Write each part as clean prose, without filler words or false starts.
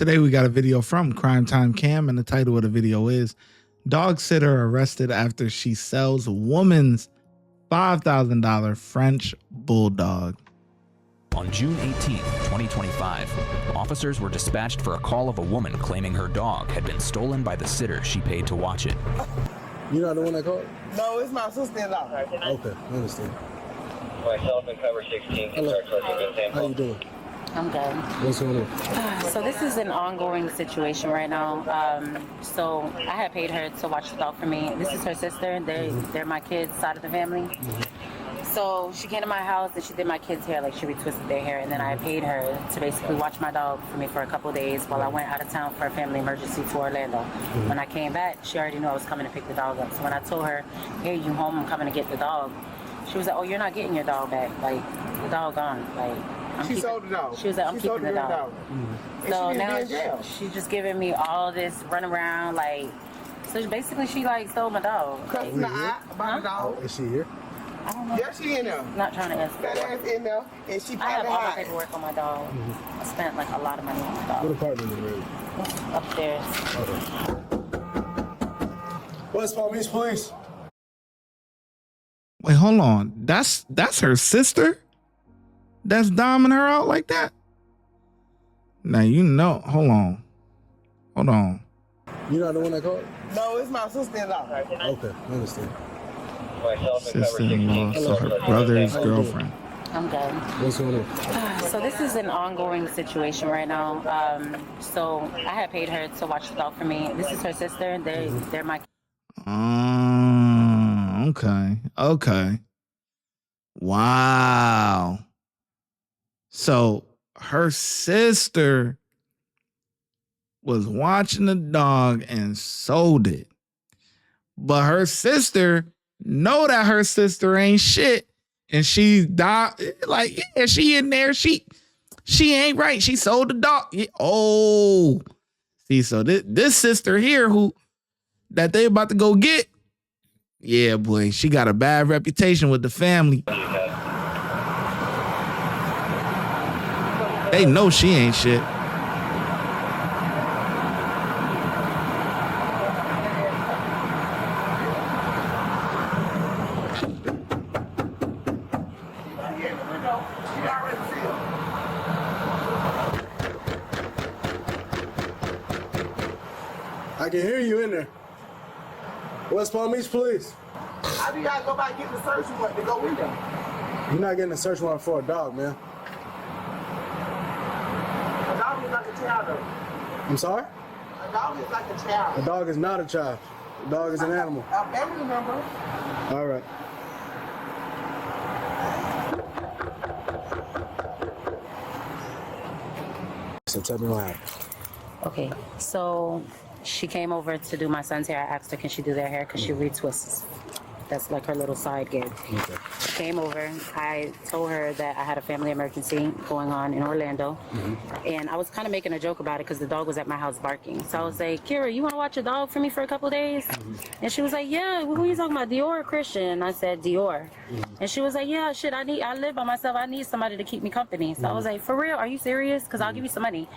Today we got a video from Crime Time Cam, and the title of the video is Dog Sitter Arrested After She Sells Woman's $5,000 French Bulldog. On June 18, 2025, officers were dispatched for a call of a woman claiming her dog had been stolen by the sitter she paid to watch it. You not the one that called? No, it's my sister-in-law. Okay, I understand. Myself and cover 16. Hello. How you doing? I'm good. What's going on? So this is an ongoing situation right now. So I had paid her to watch the dog for me. This is her sister. They're my kids' side of the family. So she came to my house and she did my kids' hair, like she retwisted their hair, and then I paid her to basically watch my dog for me for a couple of days while I went out of town for a family emergency to Orlando. When I came back, she already knew I was coming to pick the dog up. So when I told her, hey, you home, I'm coming to get the dog, she was like, oh, you're not getting your dog back. Like, the dog gone. Like, She sold the dog. She was like, I'm keeping the dog. So now she's just giving me all this run around, like, so basically she like stole my dog. Cussing the eye about the dog. Is she here? I don't know. Yeah, she in there. Not trying to answer. That ass in there, and she I have probably all the hiding. paperwork on my dog. I spent like a lot of money on my dog. What apartment is it? Upstairs. West Palm Beach Police. Wait, hold on. That's her sister? That's doming her out like that? Now, you know, hold on. You not the one that called? No, it's my sister-in-law. Okay, I understand. Myself and cover 16. Sister-in-law, so her brother's girlfriend. I'm good. What's going on? So this is an ongoing situation right now. So I had paid her to watch the dog for me. This is her sister. They're my. Okay. Wow. So her sister was watching the dog and sold it. But her sister know that her sister ain't shit. And she died. Like, yeah, she in there. She ain't right. She sold the dog. Yeah. Oh. See, so this sister here that they about to go get, yeah, boy, she got a bad reputation with the family. They know she ain't shit. I can hear you in there. West Palm Beach Police. How do y'all go back and get the search warrant to go in there? You're not getting a search warrant for a dog, man. A dog is like a child, though. I'm sorry? A dog is like a child. A dog is not a child. A dog is an animal. A family member. All right. So tell me what happened. Okay, so she came over to do my son's hair. I asked her, can she do their hair? Because she retwists. That's like her little side gig. Okay. Came over. I told her that I had a family emergency going on in Orlando. And I was kind of making a joke about it because the dog was at my house barking. So I was like, Kira, you want to watch a dog for me for a couple of days? And she was like, yeah, who are you talking about, Dior or Christian? I said, Dior. And she was like, yeah, shit, I live by myself. I need somebody to keep me company. So I was like, for real? Are you serious? Because I'll give you some money.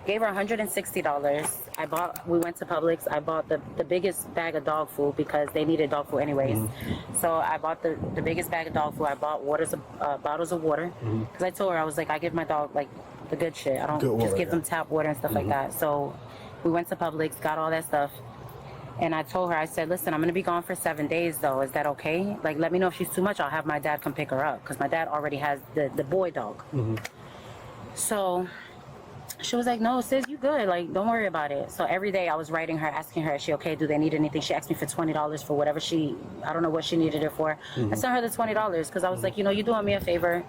Gave her $160. We went to Publix. I bought the biggest bag of dog food because they needed dog food anyways. So I bought the biggest bag of dog food. I bought bottles of water. Because I told her, I was like, I give my dog like the good shit. I don't just give them tap water and stuff like that. So we went to Publix, got all that stuff. And I told her, I said, listen, I'm going to be gone for 7 days, though. Is that okay? Like, let me know if she's too much. I'll have my dad come pick her up. Because my dad already has the boy dog. So she was like, no, sis, you good. Like, don't worry about it. So every day I was writing her, asking her, is she okay? Do they need anything? She asked me for $20 for whatever I don't know what she needed it for. I sent her the $20 because I was like, you're doing me a favor.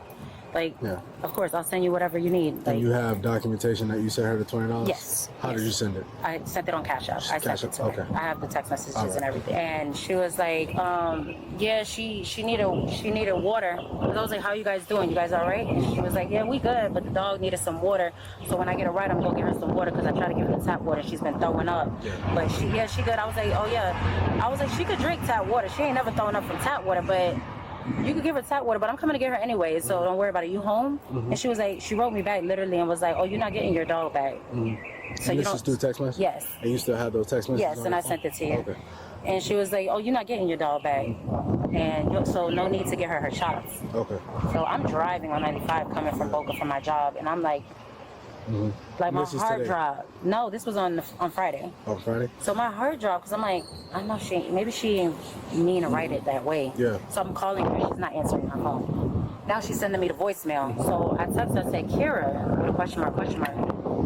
Like, of course, I'll send you whatever you need. Like, and you have documentation that you sent her the $20? Yes. How did you send it? I sent it on Cash App. I sent it to her. Okay. I have the text messages and everything. And she was like, yeah, she needed water. And I was like, how you guys doing? You guys all right? And she was like, yeah, we good, but the dog needed some water. So when I get a ride, I'm gonna give her some water because I try to give her the tap water. She's been throwing up. But she good. I was like, oh yeah. I was like, she could drink tap water. She ain't never throwing up from tap water, but you could give her tap water, but I'm coming to get her anyway, so don't worry about it. You home? And she was like, she wrote me back literally and was like, oh, you're not getting your dog back. So you don't through text messages? Yes. And you still have those text messages? Yes, and I sent it to you. Okay. And she was like, oh, you're not getting your dog back. And so no need to get her shots. Okay. So I'm driving on 95 coming from Boca from my job, and I'm like, like my heart dropped. No, this was on Friday. On Friday? So my heart dropped because I'm like, I know maybe she didn't mean to write it that way. Yeah. So I'm calling her, she's not answering her phone. Now she's sending me the voicemail. So I text her, I said, Kira, with a question mark.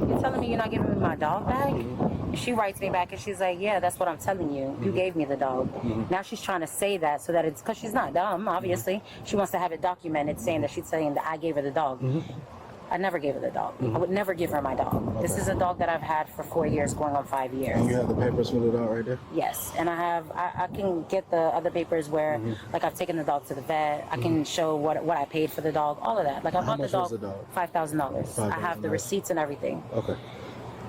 You're telling me you're not giving me my dog back? And she writes me back and she's like, yeah, that's what I'm telling you. You gave me the dog. Now she's trying to say that so that it's, because she's not dumb, obviously. She wants to have it documented saying that she's saying that I gave her the dog. I never gave her the dog. I would never give her my dog. This is a dog that I've had for 4 years, going on 5 years. And you have the papers for the dog right there? Yes, and I can get the other papers where, like, I've taken the dog to the vet. I can show what I paid for the dog, all of that. Like, I bought the dog $5,000. I have the receipts and everything. Okay.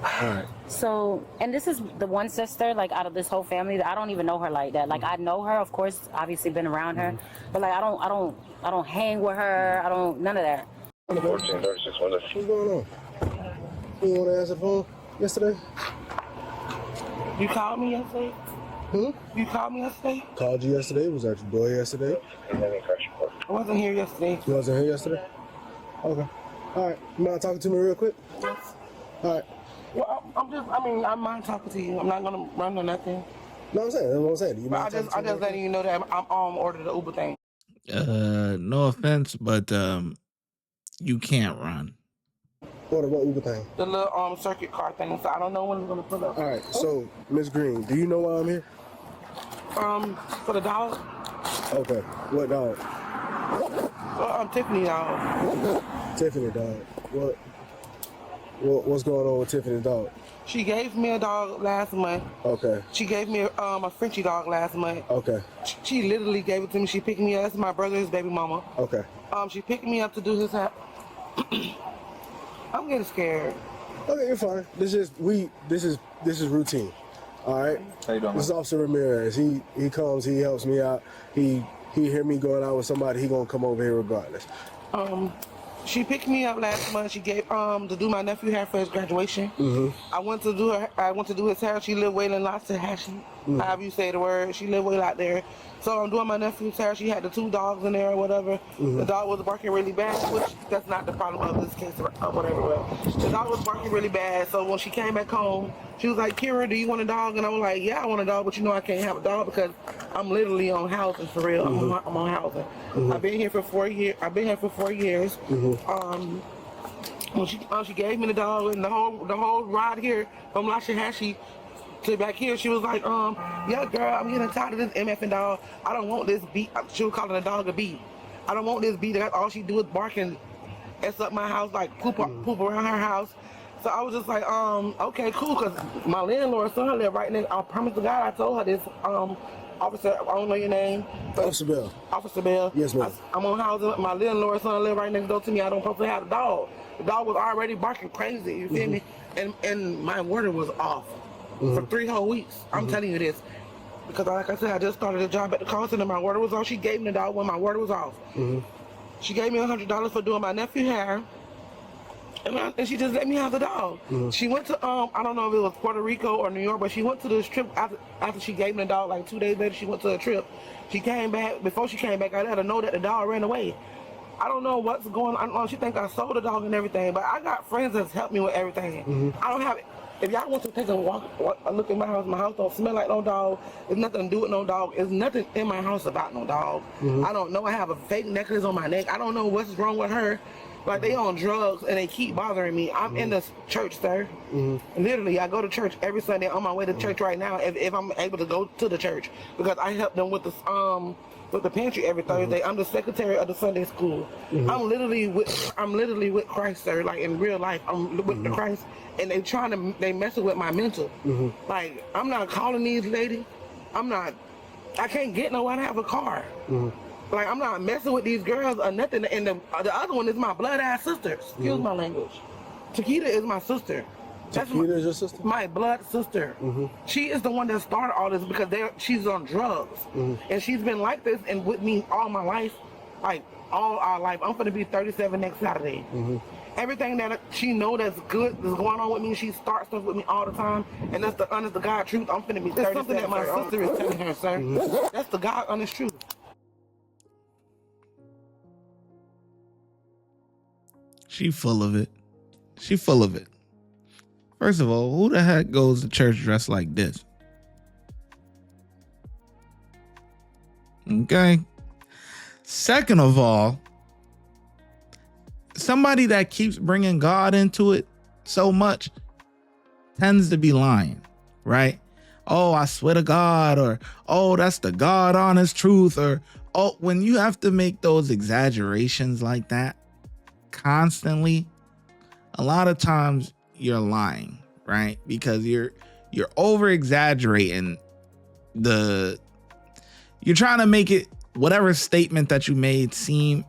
All right. So, and this is the one sister, like, out of this whole family that I don't even know her like that. Like, I know her, of course, obviously been around her, but like, I don't hang with her. I don't, none of that. 1436 windows. What's going on? You want to answer the phone yesterday? You called me yesterday? You called me yesterday? Called you yesterday. Was at your door yesterday. I wasn't here yesterday. You wasn't here yesterday? Okay. All right. You mind talking to me real quick? Yes. All right. Well, I mind talking to you. I'm not gonna run or nothing. No, I'm saying. That's what I'm saying. You mind I just letting you know that I'm ordered the Uber thing. No offense, but you can't run. What Uber thing? The little circuit car thing. So I don't know when it's gonna pull up. All right. So, Miss Green, do you know why I'm here? For the dog. Okay. What dog? Tiffany dog. Tiffany dog. What's going on with Tiffany dog? She gave me a dog last month. Okay. She gave me a Frenchie dog last month. Okay. She literally gave it to me. She picked me up. That's my brother's baby mama. Okay. She picked me up to do his hair. I'm getting scared. Okay, you're fine. This is routine. All right. How you doing? This is Officer Ramirez. He comes. He helps me out. He hear me going out with somebody. He gonna come over here regardless. She picked me up last month. She gave to do my nephew hair for his graduation. I went to do his hair. She lived way in Lobster Hashing. However you say the word. She lived way out there. So I'm doing my nephew's hair. She had the 2 dogs in there or whatever. The dog was barking really bad, which that's not the problem of this case or whatever. But the dog was barking really bad. So when she came back home, she was like, Kira, do you want a dog? And I was like, yeah, I want a dog, but you know I can't have a dog because I'm literally on housing for real. I'm on housing. I've been here for 4 years. When she gave me the dog and the whole ride here from Lashahashi to back here, she was like, yeah, girl, I'm getting tired of this MFing dog. I don't want this beat. She was calling the dog a beat. I don't want this beat. That's all she do is bark and S up my house, like poop around her house. So I was just like, okay, cool, because my landlord's son lived right next. I promise to God, I told her this. Officer, I don't know your name. Officer Bell. Officer Bell. Yes, ma'am. I'm on housing. My landlord's son lived right next door to me. I don't supposed to have a dog. The dog was already barking crazy. You feel me? And my water was off for 3 whole weeks. I'm telling you this. Because like I said, I just started a job at the call center. My water was off. She gave me the dog when my water was off. She gave me $100 for doing my nephew's hair. And she just let me have the dog. She went to, I don't know if it was Puerto Rico or New York, but she went to this trip after she gave me the dog, like 2 days later, she went to a trip. She came back, before she came back, I let her know that the dog ran away. I don't know what's going on. I don't know, she think I sold the dog and everything, but I got friends that's helped me with everything. I don't have, if y'all want to take a walk, a look at my house don't smell like no dog. There's nothing to do with no dog. There's nothing in my house about no dog. I don't know, I have a fake necklace on my neck. I don't know what's wrong with her. Like, they on drugs and they keep bothering me. I'm in the church, sir. Literally, I go to church every Sunday. On my way to church right now, if I'm able to go to the church, because I help them with the pantry every Thursday. I'm the secretary of the Sunday school. I'm literally with Christ, sir. Like, in real life, I'm with the Christ, and they messing with my mental. Like, I'm not calling these ladies. I can't get nowhere to have a car. Like, I'm not messing with these girls or nothing. And the other one is my blood-ass sister. Excuse my language. Chiquita is my sister. Takita's your sister? My blood sister. She is the one that started all this because she's on drugs. And she's been like this and with me all my life, like all our life. I'm going to be 37 next Saturday. Everything that she know that's good that's going on with me, she starts stuff with me all the time. And that's the honest to God truth. I'm going to be 37. That's something that my sister is telling her, sir. That's the God honest truth. She full of it. She full of it. First of all, who the heck goes to church dressed like this? Okay. Second of all, somebody that keeps bringing God into it so much tends to be lying, right? Oh, I swear to God, or oh, that's the God honest truth, or oh, when you have to make those exaggerations like that constantly, a lot of times you're lying, right? Because you're over exaggerating you're trying to make it, whatever statement that you made, seem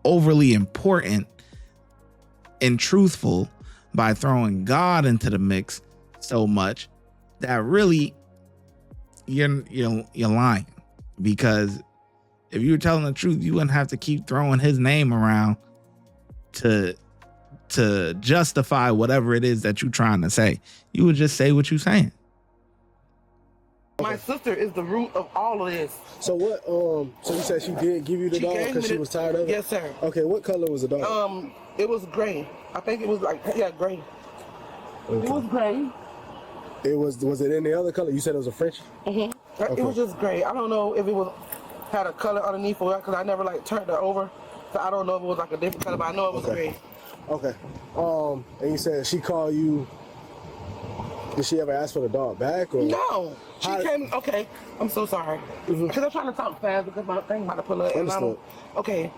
overly important and truthful by throwing God into the mix so much that really you're lying. Because if you were telling the truth, you wouldn't have to keep throwing his name around to justify whatever it is that you're trying to say. You would just say what you're saying. My sister is the root of all of this. So what? So you said she did give you the dog because she was tired of it? Yes, sir. Okay, what color was the dog? It was gray. I think it was like gray. Okay. It was gray. Was it any other color? You said it was a French? Okay. It was just gray. I don't know if it had a color underneath for it because I never like turned it over. So I don't know if it was like a different color, but I know it was gray. Okay. And you said she called you. Did she ever ask for the dog back? Or? No. She came. Okay. I'm so sorry. Because I'm trying to talk fast because my thing about to pull up. Okay.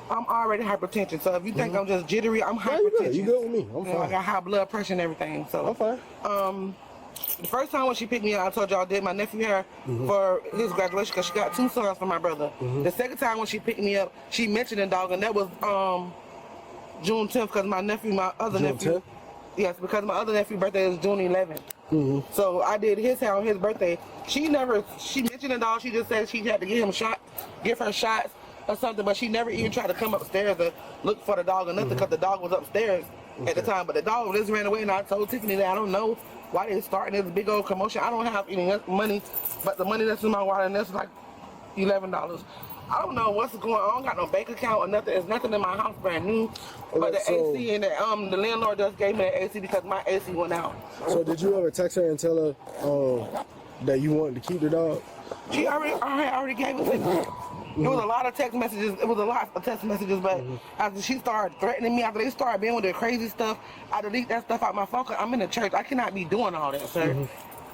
I'm already hypertension. So if you think I'm just jittery, I'm hypertension. You good with me. I'm fine. I got high blood pressure and everything. So I'm fine. The first time when she picked me up, I told y'all I did my nephew hair for his graduation because she got 2 sons for my brother. The second time when she picked me up, she mentioned the dog, and that was June 10th because my other nephew. 10th? Yes, because my other nephew's birthday is June 11th. So I did his hair on his birthday. She mentioned the dog. She just said she had to give her shots or something, but she never even tried to come upstairs to look for the dog or nothing because the dog was upstairs at the time. But the dog just ran away, and I told Tiffany that I don't know why they starting this big old commotion. I don't have any money, but the money that's in my wallet, and that's like $11. I don't know what's going on. I don't got no bank account or nothing. There's nothing in my house brand new. But the AC and the landlord just gave me the AC because my AC went out. So did you ever text her and tell her that you wanted to keep the dog? She already gave it to me. It was a lot of text messages. It was a lot of text messages, but after she started threatening me, after they started being with their crazy stuff, I delete that stuff out my phone. I'm in the church. I cannot be doing all that, sir.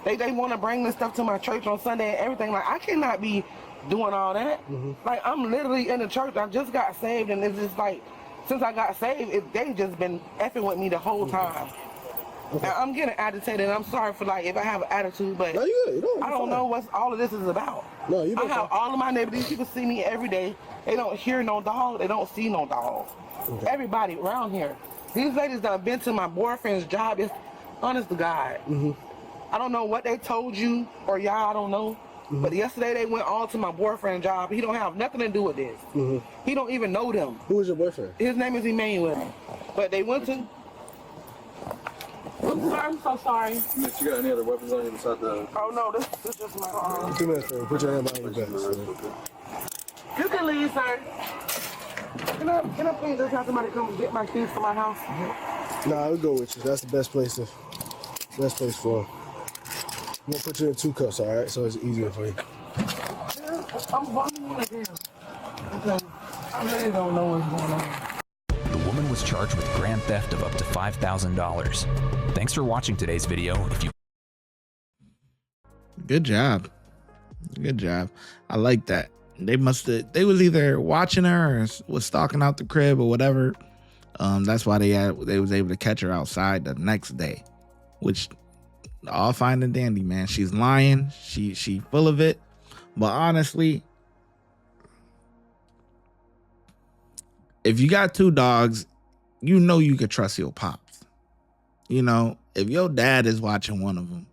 They want to bring this stuff to my church on Sunday and everything. Like, I cannot be doing all that. Like, I'm literally in the church. I just got saved, and it's just like, since I got saved, they just been effing with me the whole time. And I'm getting agitated, and I'm sorry for, like, if I have an attitude, but no, I don't know what all of this is about. No, I have all of my neighbors. These people see me every day. They don't hear no dog. They don't see no dog. Everybody around here. These ladies that have been to my boyfriend's job, it's honest to God. I don't know what they told you or y'all, I don't know. But yesterday they went all to my boyfriend's job. He don't have nothing to do with this. He don't even know them. Who is your boyfriend? His name is Emmanuel. But they went to... I'm so sorry. You got any other weapons on you besides the... Oh no, this is just my arm. 2 minutes, sir. Put your hand behind your back. You can leave, sir. Can I please just have somebody come get my keys from my house? Nah, I'll go with you. That's the best place for him. I'm gonna put you in 2 cups, all right? So it's easier for you. Yeah, I'm bumming again. Okay. I really don't know what's going on. The woman was charged with grand theft of up to $5,000. Thanks for watching today's video. Good job. Good job. I like that. They was either watching her or was stalking out the crib or whatever. That's why they was able to catch her outside the next day, which all fine and dandy, man. She's lying. She full of it. But honestly, if you got 2 dogs, you know you could trust your pops. You know, if your dad is watching one of them,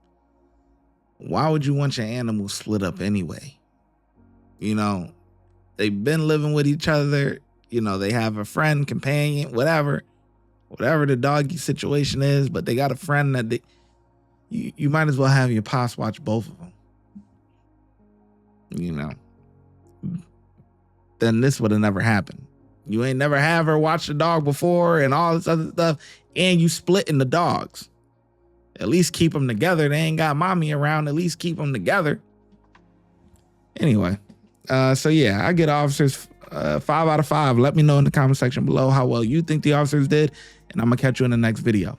why would you want your animals split up anyway? You know, they've been living with each other. You know, they have a friend, companion, whatever the doggy situation is, but they got a friend that you might as well have your pops watch both of them. You know, then this would have never happened. You ain't never have her watch the dog before and all this other stuff, and you splitting the dogs. At least keep them together. They ain't got mommy around. At least keep them together. Anyway, so yeah, I get officers 5 out of 5. Let me know in the comment section below how well you think the officers did, and I'm gonna catch you in the next video.